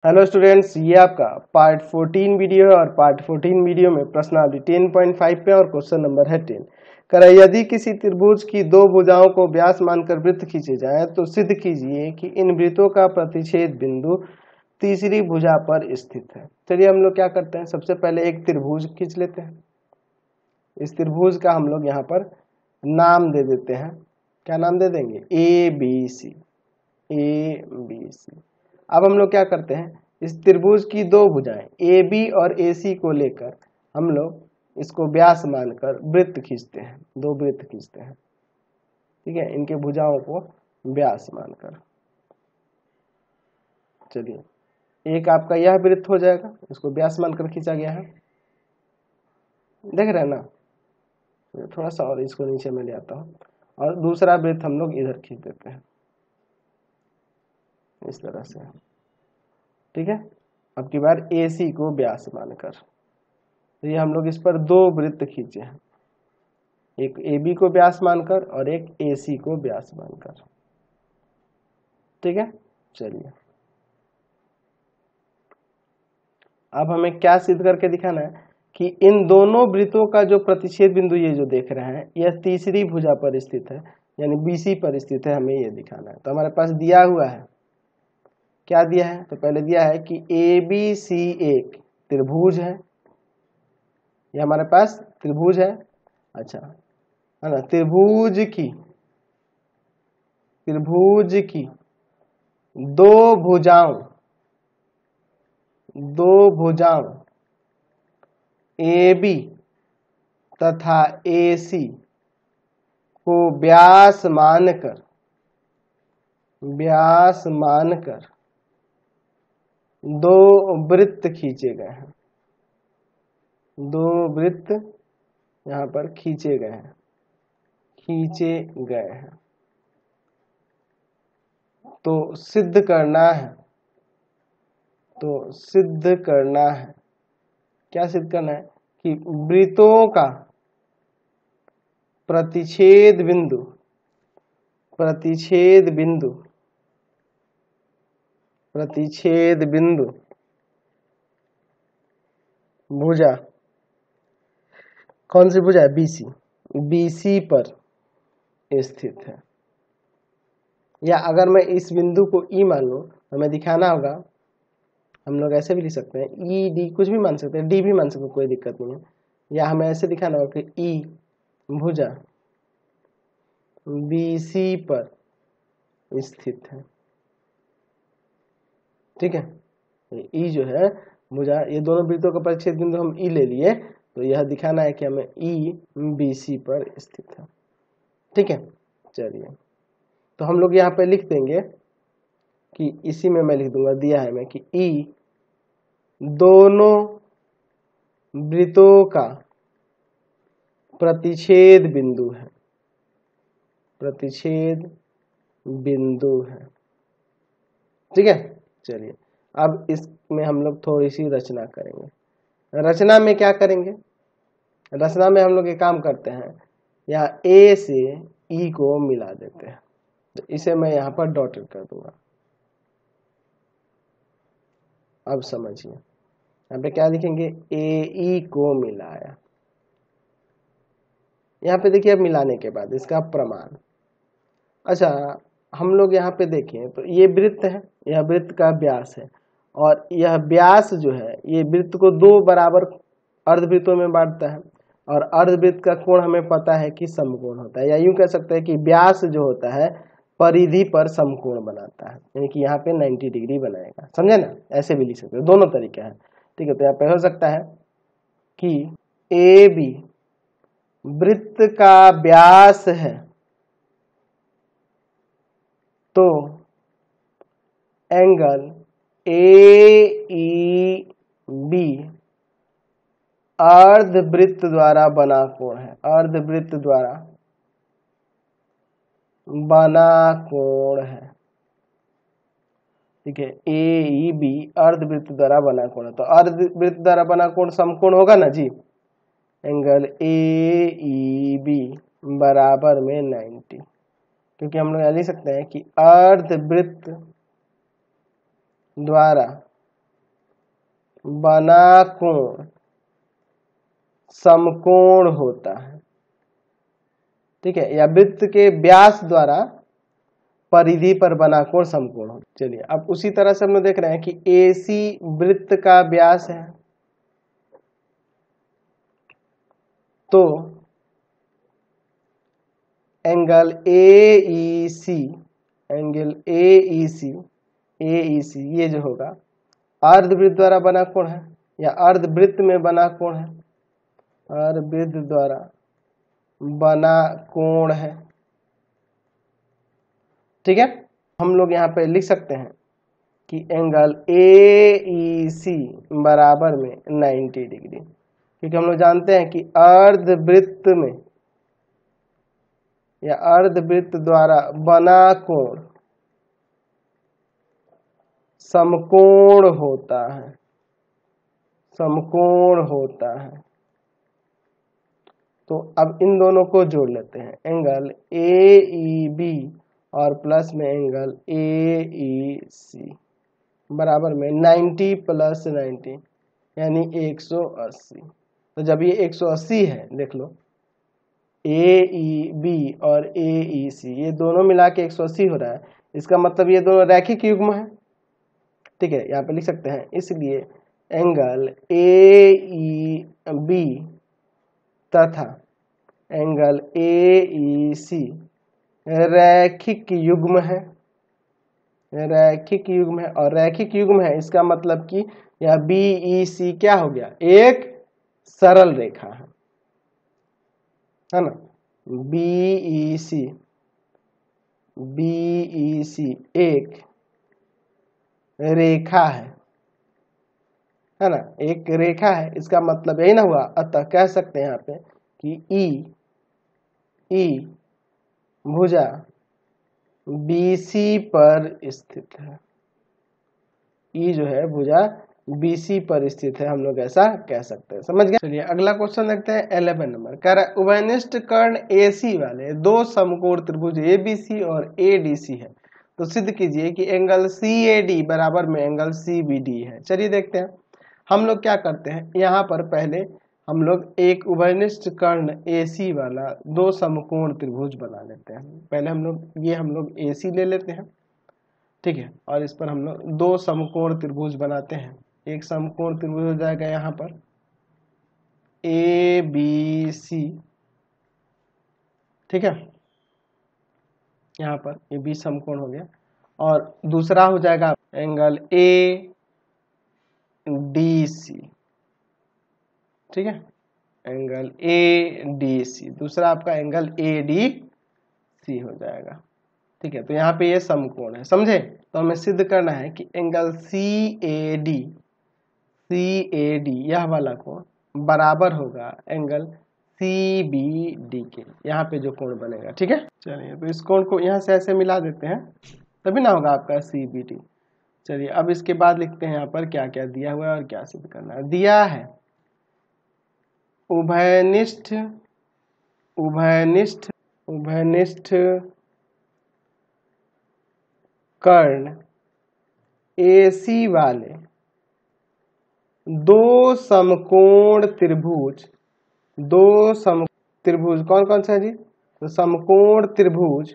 Hello students, ये आपका part 14 video है और पार्ट 14 वीडियो में प्रश्नावली 10.5 पे और क्वेश्चन नंबर है 10। यदि किसी त्रिभुज की दो भुजाओं को व्यास मानकर वृत्त खींचे जाएं तो सिद्ध कीजिए कि इन वृत्तों का प्रतिच्छेद बिंदु तीसरी भुजा पर स्थित है। चलिए हम लोग क्या करते हैं, सबसे पहले एक त्रिभुज खींच लेते हैं। इस त्रिभुज का हम लोग यहाँ पर नाम दे देते हैं। क्या नाम दे देंगे? A B C. A B C. अब हम लोग क्या करते हैं, इस त्रिभुज की दो भुजाएं ए बी और ए सी को लेकर हम लोग इसको व्यास मानकर वृत्त खींचते हैं, दो वृत्त खींचते हैं। ठीक है, इनके भुजाओं को व्यास मानकर। चलिए, एक आपका यह वृत्त हो जाएगा, इसको व्यास मानकर खींचा गया है, देख रहे हैं ना। थोड़ा सा और इसको नीचे में ले आता हूँ और दूसरा वृत्त हम लोग इधर खींच देते हैं इस तरह से। ठीक है, अब की बार ए सी को व्यास मानकर, तो ये हम लोग इस पर दो वृत्त खींचे हैं, एक ए बी को व्यास मानकर और एक ए सी को व्यास मानकर। ठीक है, चलिए अब हमें क्या सिद्ध करके दिखाना है कि इन दोनों वृत्तों का जो प्रतिच्छेद बिंदु ये जो देख रहे हैं यह तीसरी भुजा पर स्थित है, यानी बीसी पर स्थित है। हमें ये दिखाना है। तो हमारे पास दिया हुआ है, क्या दिया है? तो पहले दिया है कि ए बी सी एक त्रिभुज है, ये हमारे पास त्रिभुज है। अच्छा है ना, त्रिभुज की दो भुजाओं ए बी तथा ए सी को व्यास मानकर दो वृत्त खींचे गए हैं, दो वृत्त यहाँ पर खींचे गए हैं। तो सिद्ध करना है, क्या सिद्ध करना है कि वृत्तों का प्रतिच्छेद बिंदु भुजा, कौन सी भुजा है? बीसी पर स्थित है। या अगर मैं इस बिंदु को ई मान लूं, हमें दिखाना होगा, हम लोग ऐसे भी लिख सकते हैं, ई डी कुछ भी मान सकते हैं, डी भी मान सकते हैं, कोई दिक्कत नहीं है। या हमें ऐसे दिखाना होगा कि ई भुजा बीसी पर स्थित है। ठीक है, ई जो है भुजा, ये दोनों वृत्तों का प्रतिच्छेद बिंदु हम ई ले लिए, तो यह दिखाना है कि हमें ई बीसी पर स्थित है। ठीक है, चलिए तो हम लोग यहाँ पे लिख देंगे कि इसी में मैं लिख दूंगा, दिया है मैं कि ई दोनों वृत्तों का प्रतिच्छेद बिंदु है। ठीक है, चलिए अब इसमें हम लोग थोड़ी सी रचना करेंगे। रचना में क्या करेंगे? रचना में हम लोग एक काम करते हैं, यहाँ ए से ई को मिला देते हैं। तो इसे मैं यहाँ पर डॉटेड कर दूंगा। अब समझिए, यहाँ पे क्या लिखेंगे? ए ई को मिलाया। यहाँ पे देखिए, अब मिलाने के बाद इसका प्रमाण। अच्छा, हम लोग यहाँ पे देखें तो ये वृत्त है, यह वृत्त का व्यास है, और यह व्यास जो है ये वृत्त को दो बराबर अर्धवृत्तों में बांटता है, और अर्धवृत्त का कोण हमें पता है कि समकोण होता है, या यूं कह सकते हैं कि व्यास जो होता है परिधि पर समकोण बनाता है, यानी कि यहाँ पे 90 डिग्री बनाएगा। समझे ना? ऐसे भी लिख सकते हो, दोनों तरीके हैं। ठीक है, तो यहाँ पे हो सकता है कि ए बी वृत्त का व्यास है, तो एंगल ए ई बी अर्धवृत्त द्वारा बना कोण है, अर्धवृत्त द्वारा बना कोण है। ठीक है, ए ई बी अर्धवृत्त द्वारा बना कोण है, तो अर्धवृत्त द्वारा बना कोण समकोण होगा ना जी। एंगल ए ई बी बराबर में 90, क्योंकि हम लोग लिख सकते हैं कि अर्धवृत्त द्वारा बना कोण समकोण होता है। ठीक है, या वृत्त के व्यास द्वारा परिधि पर बना कोण समकोण होता है। चलिए अब उसी तरह से हम लोग देख रहे हैं कि AC वृत्त का व्यास है, तो एंगल AEC, एंगल AEC ये जो होगा अर्धवृत्त द्वारा बना कोण है या अर्धवृत्त में बना कोण है, अर्धवृत्त द्वारा बना कोण है। ठीक है, हम लोग यहाँ पे लिख सकते हैं कि एंगल AEC बराबर में 90 डिग्री, क्योंकि हम लोग जानते हैं कि अर्धवृत्त में या अर्धवृत्त द्वारा बना कोण समकोण होता है, समकोण होता है। तो अब इन दोनों को जोड़ लेते हैं, एंगल AEB और प्लस में एंगल AEC बराबर में 90 प्लस 90 यानी 180। तो जब ये 180 है, देख लो AEB और AEC ये दोनों मिला के 180 हो रहा है, इसका मतलब ये दोनों रैखिक युग्म है। ठीक है, यहाँ पे लिख सकते हैं, इसलिए एंगल AEB तथा एंगल AEC रैखिक युग्म है, रैखिक युग्म है। और रैखिक युग्म है इसका मतलब कि यह BEC क्या हो गया, एक सरल रेखा है ना। BEC एक रेखा है ना, एक रेखा है, इसका मतलब यही ना हुआ। अतः कह सकते हैं यहाँ पे कि E भुजा BC पर स्थित है, E जो है भुजा BC पर स्थित है, हम लोग ऐसा कह सकते हैं। समझ गए। चलिए अगला क्वेश्चन देखते हैं 11 नंबर। कह रहा है उभयनिष्ठ कर्ण AC वाले दो समकोण त्रिभुज ABC और ADC है, तो सिद्ध कीजिए कि एंगल CAD बराबर में एंगल CBD है। चलिए देखते हैं, हम लोग क्या करते हैं, यहाँ पर पहले हम लोग एक उभयनिष्ठ कर्ण AC वाला दो समकोण त्रिभुज बना लेते हैं। पहले हम लोग AC ले लेते हैं, ठीक है, और इस पर हम लोग दो समकोण त्रिभुज बनाते हैं। एक समकोण त्रिभुज हो जाएगा यहाँ पर ABC, ठीक है, यहाँ पर ये भी समकोण हो गया, और दूसरा हो जाएगा एंगल ADC, ठीक है, एंगल ADC, दूसरा आपका एंगल ADC हो जाएगा। ठीक है, तो यहाँ पे ये समकोण है, समझे। तो हमें सिद्ध करना है कि एंगल CAD यह वाला कोण बराबर होगा एंगल CBD के, यहाँ पे जो कोण बनेगा। ठीक है, चलिए तो इस कोण को यहाँ से ऐसे मिला देते हैं, तभी ना होगा आपका CBD। चलिए अब इसके बाद लिखते हैं यहाँ पर क्या क्या दिया हुआ है और क्या सिद्ध करना है। दिया है उभयनिष्ठ कर्ण AC वाले दो समकोण त्रिभुज, कौन कौन सा है जी, तो समकोण त्रिभुज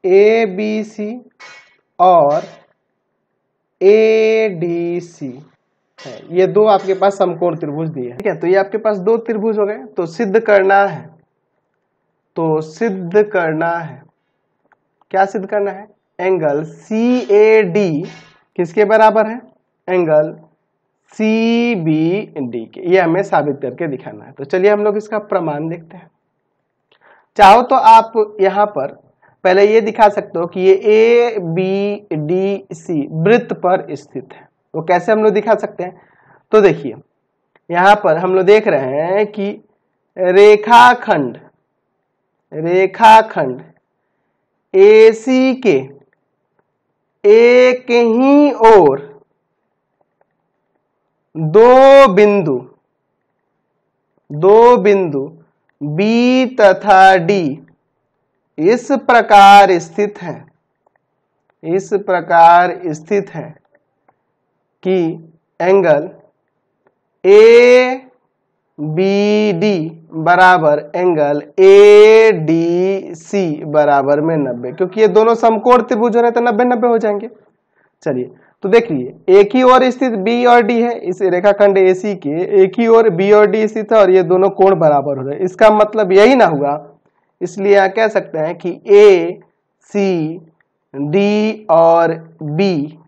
ABC और ADC है। ये दो आपके पास समकोण त्रिभुज दिए हैं। ठीक है, तो ये आपके पास दो त्रिभुज हो गए। तो सिद्ध करना है, क्या सिद्ध करना है, एंगल CAD किसके बराबर है, एंगल CBD के, ये हमें साबित करके दिखाना है। तो चलिए हम लोग इसका प्रमाण देखते हैं। चाहो तो आप यहाँ पर पहले ये दिखा सकते हो कि ये ABDC वृत्त पर स्थित है। तो कैसे हम लोग दिखा सकते हैं, तो देखिए यहाँ पर हम लोग देख रहे हैं कि रेखाखंड AC के एक ही ओर दो बिंदु B तथा D इस प्रकार स्थित है कि एंगल ए बी डी बराबर एंगल ए डी सी बराबर में 90, क्योंकि ये दोनों समकोण त्रिभुज हो रहे तो 90-90 हो जाएंगे। चलिए तो देखिए एक ही ओर स्थित बी और डी है, इस रेखाखंड एसी के एक ही ओर बी और डी स्थित है और ये दोनों कोण बराबर हो रहे हैं, इसका मतलब यही ना हुआ, इसलिए यहाँ कह सकते हैं कि ए सी डी और बी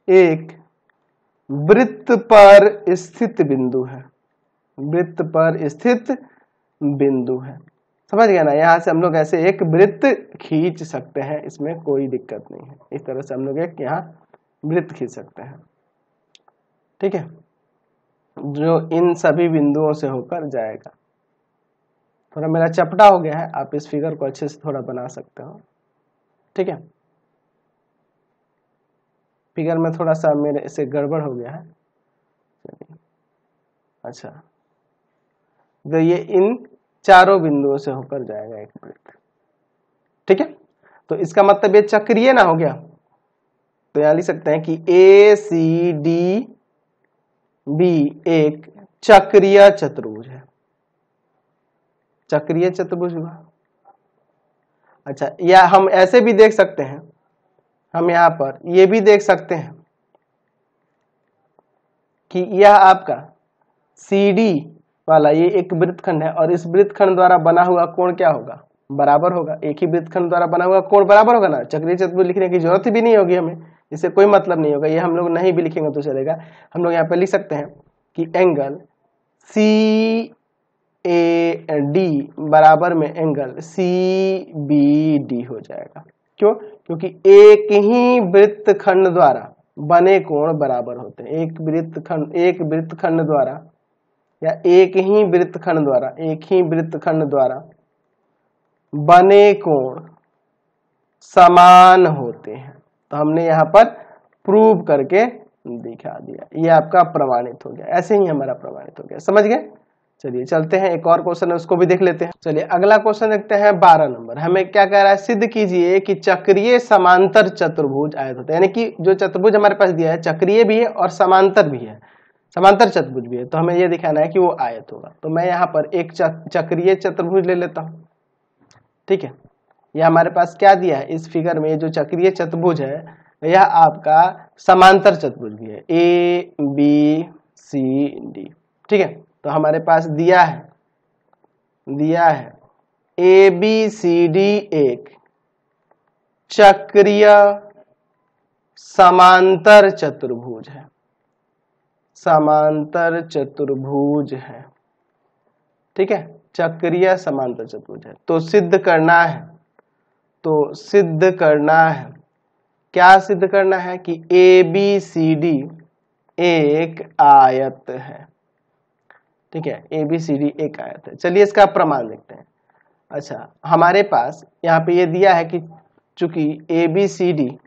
एक वृत्त पर स्थित बिंदु है, वृत्त पर स्थित बिंदु है। समझ गया ना, यहां से हम लोग ऐसे एक वृत्त खींच सकते हैं, इसमें कोई दिक्कत नहीं है। इस तरह से हम लोग एक यहाँ वृत्त खींच सकते हैं, ठीक है, जो इन सभी बिंदुओं से होकर जाएगा। थोड़ा मेरा चपटा हो गया है, आप इस फिगर को अच्छे से थोड़ा बना सकते हो, ठीक है। फिगर में थोड़ा सा मेरे से गड़बड़ हो गया है। अच्छा, तो ये इन चारों बिंदुओं से होकर जाएगा एक वृत्त, ठीक है। तो इसका मतलब ये चक्रीय ना हो गया, तो यहां लिख सकते हैं कि ए सी डी बी एक चक्रीय चतुर्भुज है, चक्रीय चतुर्भुज हुआ। अच्छा, या हम ऐसे भी देख सकते हैं, हम यहां पर ये भी देख सकते हैं कि यह आपका सी डी वाला ये एक वृत्तखंड है और इस वृत्तखंड द्वारा बना हुआ कोण क्या होगा, बराबर होगा। एक ही वृत्तखंड द्वारा बना हुआ कोण बराबर होगा ना, चक्रीय चतुर्भुज लिखने की जरूरत भी नहीं होगी हमें, इससे कोई मतलब नहीं होगा, ये हम लोग नहीं भी लिखेंगे तो चलेगा। हम लोग यहाँ पे लिख सकते हैं कि एंगल सी ए डी बराबर में एंगल सी बी डी हो जाएगा। क्यों? क्योंकि एक ही वृत्तखंड द्वारा बने कोण बराबर होते हैं। एक वृत्तखंड द्वारा या एक ही वृत्तखंड द्वारा बने कोण समान होते हैं। तो हमने यहाँ पर प्रूव करके दिखा दिया, ये आपका प्रमाणित हो गया। ऐसे ही हमारा प्रमाणित हो गया, समझ गए। चलिए चलते हैं, एक और क्वेश्चन है उसको भी देख लेते हैं। चलिए अगला क्वेश्चन देखते हैं 12 नंबर। हमें क्या कह रहा है, सिद्ध कीजिए कि चक्रीय समांतर चतुर्भुज आयत होता है। यानी कि जो चतुर्भुज हमारे पास दिया है चक्रीय भी है और समांतर भी है, समांतर चतुर्भुज भी है, तो हमें यह दिखाना है कि वो आयत होगा। तो मैं यहाँ पर एक चक्रीय चतुर्भुज ले लेता हूँ, ठीक है। यह हमारे पास क्या दिया है इस फिगर में, जो चक्रीय चतुर्भुज है यह आपका समांतर चतुर्भुज भी है, ए बी सी डी, ठीक है। तो हमारे पास दिया है ए बी सी डी एक चक्रीय समांतर चतुर्भुज है, समांतर चतुर्भुज है, ठीक है, चक्रीय समांतर चतुर्भुज है। तो सिद्ध करना है, क्या सिद्ध करना है कि ए बी सी डी एक आयत है, ठीक है, ए बी सी डी एक आयत है। चलिए इसका प्रमाण देखते हैं। अच्छा, हमारे पास यहाँ पे ये दिया है कि चूंकि ए बी सी डी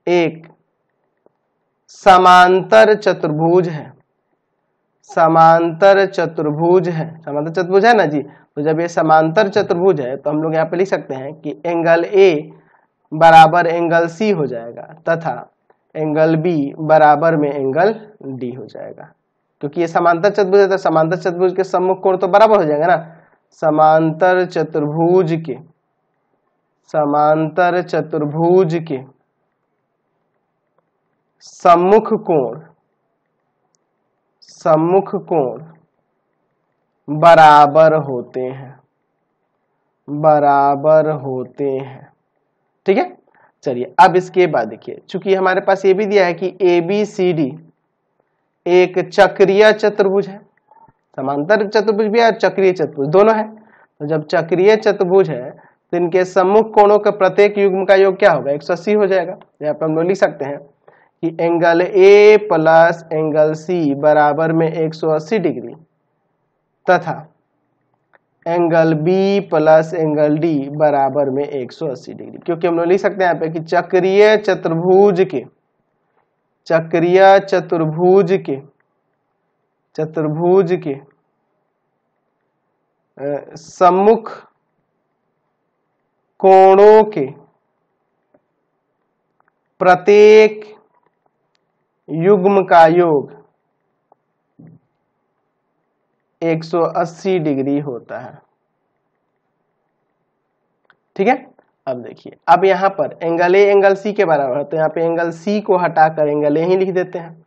एक समांतर चतुर्भुज है, समांतर चतुर्भुज है ना जी। तो जब ये समांतर चतुर्भुज है तो हम लोग यहाँ पे लिख सकते हैं कि एंगल ए बराबर एंगल सी हो जाएगा तथा एंगल बी बराबर में एंगल डी हो जाएगा। क्योंकि ये समांतर चतुर्भुज है तो समांतर चतुर्भुज के सम्मुख कोण तो बराबर हो जाएगा ना। समांतर चतुर्भुज के सम्मुख कोण बराबर होते हैं, ठीक है। चलिए अब इसके बाद देखिए, चूंकि हमारे पास ये भी दिया है कि ए बी सी डी एक चक्रीय चतुर्भुज है, समांतर चतुर्भुज भी है और चक्रीय चतुर्भुज दोनों है। तो जब चक्रीय चतुर्भुज है तो इनके सम्मुख कोणों के प्रत्येक युग्म का योग क्या होगा, 180 हो जाएगा। यहाँ पे हम लोग लिख सकते हैं कि angle A plus angle C बराबर में 180 डिग्री तथा angle B plus angle D बराबर में 180 डिग्री। क्योंकि हम लोग लिख सकते हैं यहाँ पे कि चक्रीय चतुर्भुज के सम्मुख कोणों के प्रत्येक युग्म का योग 180 डिग्री होता है। ठीक है, अब देखिए, अब यहाँ पर एंगल ए एंगल सी के बराबर है, तो यहाँ पे एंगल सी को हटाकर एंगल ए ही लिख देते हैं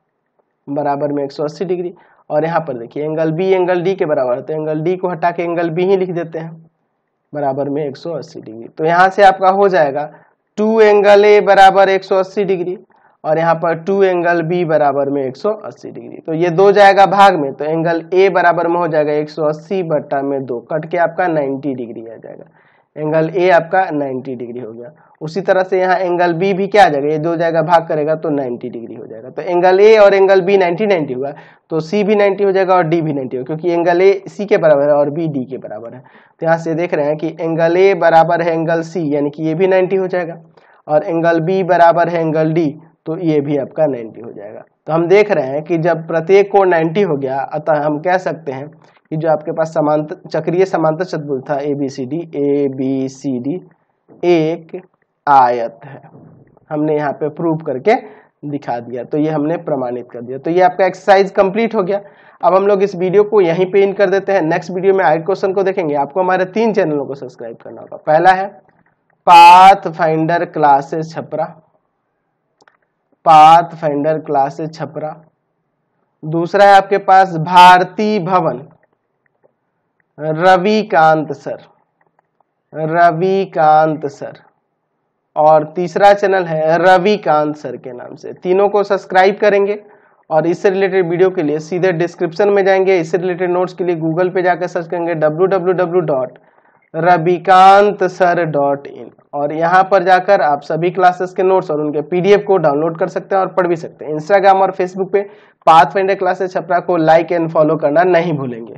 बराबर में 180 डिग्री। और यहाँ पर देखिए एंगल बी एंगल डी के बराबर है, तो एंगल डी को हटा के एंगल बी ही लिख देते हैं बराबर में 180 डिग्री। तो यहाँ से आपका हो जाएगा 2 एंगल ए बराबर 180 डिग्री और यहाँ पर 2 एंगल बी बराबर में 180 डिग्री। तो ये 2 जाएगा भाग में, तो एंगल ए बराबर में हो जाएगा 180 बटा में 2, कट के आपका 90 डिग्री आ जाएगा। एंगल ए आपका 90 डिग्री हो गया। उसी तरह से यहाँ एंगल बी भी क्या आ जाएगा, ये 2 जाएगा भाग करेगा तो 90 डिग्री हो जाएगा। तो एंगल ए और एंगल बी 90 होगा, तो सी भी 90 हो जाएगा और डी भी 90 होगा, क्योंकि एंगल ए सी के बराबर है और बी डी के बराबर है। तो यहाँ से देख रहे हैं कि एंगल ए बराबर है एंगल सी, यानी कि ये भी 90 हो जाएगा, और एंगल बी बराबर है एंगल डी, तो ये भी आपका 90 हो जाएगा। तो हम देख रहे हैं कि जब प्रत्येक कोण 90 हो गया, अतः हम कह सकते हैं कि जो आपके पास समांतर चक्रीय समांतर चतुर्भुज था ए बी सी डी एक आयत है। हमने यहाँ पे प्रूव करके दिखा दिया, तो ये हमने प्रमाणित कर दिया। तो ये आपका एक्सरसाइज कंप्लीट हो गया। अब हम लोग इस वीडियो को यहीं पे इन कर देते हैं। नेक्स्ट वीडियो में आगे क्वेश्चन को देखेंगे। आपको हमारे 3 चैनलों को सब्सक्राइब करना होगा। पहला है path finder classes Chhapra, path finder classes Chhapra. दूसरा है आपके पास भारती भवन रविकांत सर, और तीसरा चैनल है रविकांत सर के नाम से। तीनों को सब्सक्राइब करेंगे और इससे रिलेटेड वीडियो के लिए सीधे डिस्क्रिप्शन में जाएंगे। इससे रिलेटेड नोट्स के लिए गूगल पे जाकर सर्च करेंगे www.ravikantsir.in, और यहाँ पर जाकर आप सभी क्लासेस के नोट्स और उनके पीडीएफ को डाउनलोड कर सकते हैं और पढ़ भी सकते हैं। इंस्टाग्राम और फेसबुक पे पाथ फाइंडर क्लासेस छपरा को लाइक एंड फॉलो करना नहीं भूलेंगे।